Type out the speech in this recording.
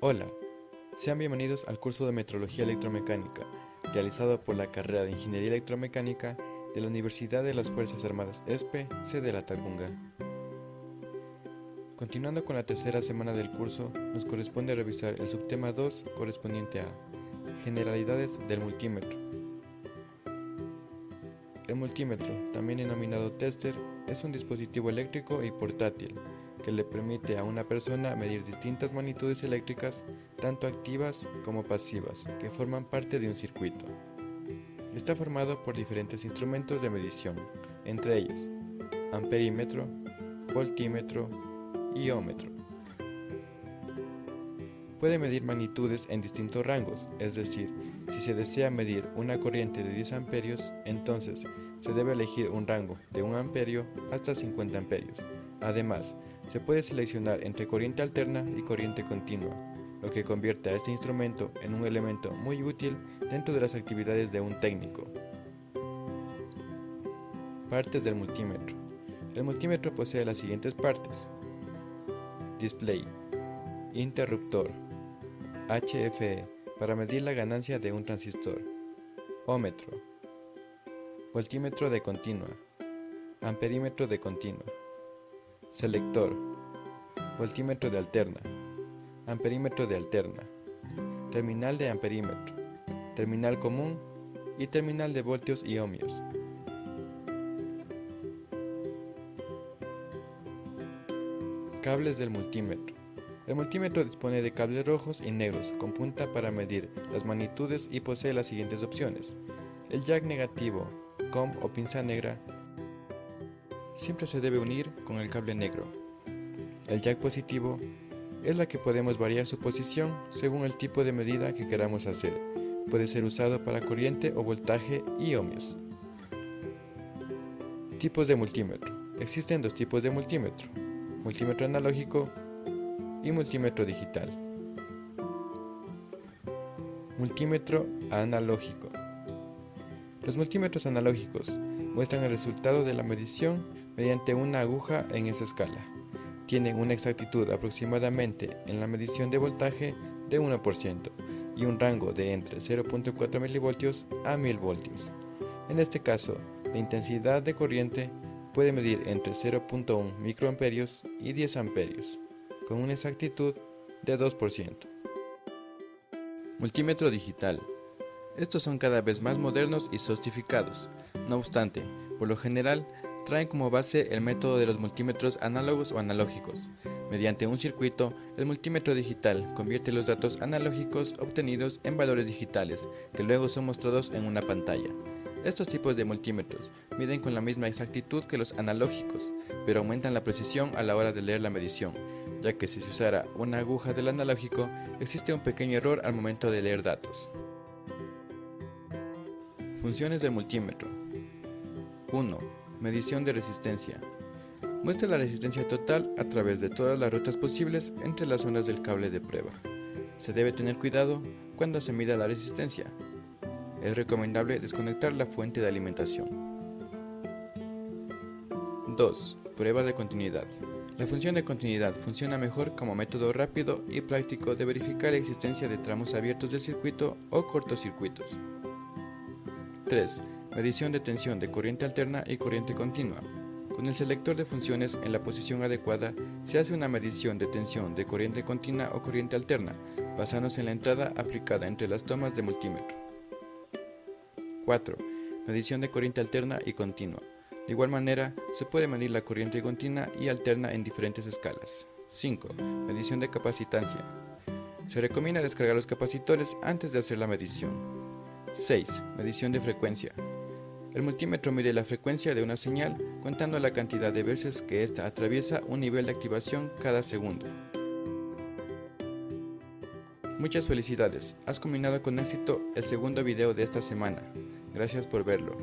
Hola, sean bienvenidos al curso de Metrología Electromecánica, realizado por la carrera de Ingeniería Electromecánica de la Universidad de las Fuerzas Armadas ESPE, sede Latacunga. Continuando con la tercera semana del curso, nos corresponde revisar el subtema 2 correspondiente a Generalidades del multímetro. El multímetro, también denominado tester, es un dispositivo eléctrico y portátil que le permite a una persona medir distintas magnitudes eléctricas, tanto activas como pasivas, que forman parte de un circuito. Está formado por diferentes instrumentos de medición, entre ellos amperímetro, voltímetro y ómetro. Puede medir magnitudes en distintos rangos, es decir, si se desea medir una corriente de 10 amperios, entonces se debe elegir un rango de 1 amperio hasta 50 amperios. Además, se puede seleccionar entre corriente alterna y corriente continua, lo que convierte a este instrumento en un elemento muy útil dentro de las actividades de un técnico. Partes del multímetro. El multímetro posee las siguientes partes: display, interruptor, HFE para medir la ganancia de un transistor, ómetro, voltímetro de continua, amperímetro de continua, selector, voltímetro de alterna, amperímetro de alterna, terminal de amperímetro, terminal común y terminal de voltios y ohmios. Cables del multímetro. El multímetro dispone de cables rojos y negros con punta para medir las magnitudes y posee las siguientes opciones. El jack negativo, COM o pinza negra, siempre se debe unir con el cable negro. El jack positivo es la que podemos variar su posición según el tipo de medida que queramos hacer. Puede ser usado para corriente o voltaje y ohmios. Tipos de multímetro. Existen dos tipos de multímetro: multímetro analógico y multímetro digital. Multímetro analógico. Los multímetros analógicos muestran el resultado de la medición mediante una aguja en esa escala. Tienen una exactitud aproximadamente en la medición de voltaje de 1% y un rango de entre 0.4 mV a 1000 voltios. En este caso, la intensidad de corriente puede medir entre 0.1 microamperios y 10 amperios, con una exactitud de 2%. Multímetro digital. Estos son cada vez más modernos y sofisticados. No obstante, por lo general, traen como base el método de los multímetros análogos o analógicos. Mediante un circuito, el multímetro digital convierte los datos analógicos obtenidos en valores digitales, que luego son mostrados en una pantalla. Estos tipos de multímetros miden con la misma exactitud que los analógicos, pero aumentan la precisión a la hora de leer la medición, ya que si se usara una aguja del analógico, existe un pequeño error al momento de leer datos. Funciones del multímetro. 1. Medición de resistencia. Muestra la resistencia total a través de todas las rutas posibles entre las zonas del cable de prueba. Se debe tener cuidado cuando se mida la resistencia. Es recomendable desconectar la fuente de alimentación. 2. Prueba de continuidad. La función de continuidad funciona mejor como método rápido y práctico de verificar la existencia de tramos abiertos del circuito o cortocircuitos. 3. Medición de tensión de corriente alterna y corriente continua. Con el selector de funciones en la posición adecuada, se hace una medición de tensión de corriente continua o corriente alterna, basándose en la entrada aplicada entre las tomas de multímetro. 4. Medición de corriente alterna y continua. De igual manera, se puede medir la corriente continua y alterna en diferentes escalas. 5. Medición de capacitancia. Se recomienda descargar los capacitores antes de hacer la medición. 6. Medición de frecuencia. El multímetro mide la frecuencia de una señal contando la cantidad de veces que ésta atraviesa un nivel de activación cada segundo. Muchas felicidades, has combinado con éxito el segundo video de esta semana. Gracias por verlo.